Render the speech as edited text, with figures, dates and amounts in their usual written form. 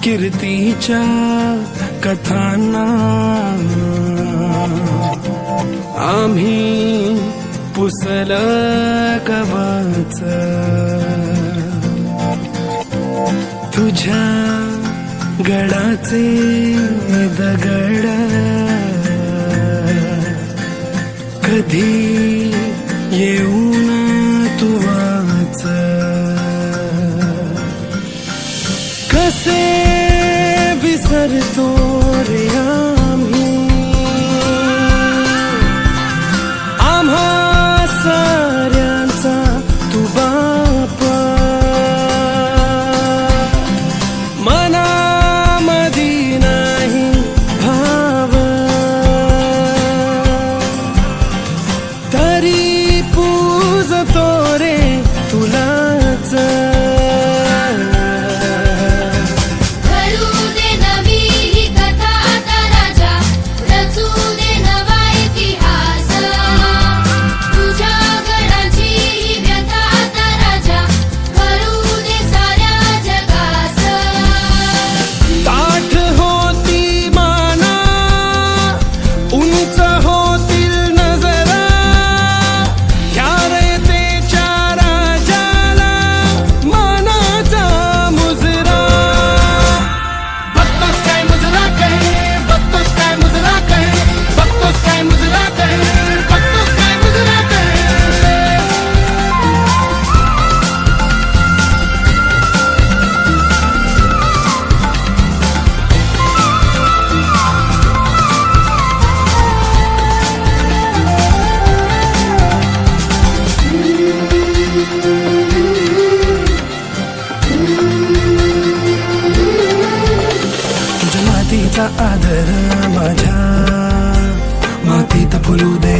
कीर्तीच्या कथांना आम्ही पुसल कवच तुझ्या गडाचे दगड कधी येऊन तू वाच कसे विसरतो रे आम्ही आम्हा साऱ्यांचा तू बाप मनामधी नाही भाव तरी पूजतो रे तुलाच आदर माझ्या मातीत फुलू दे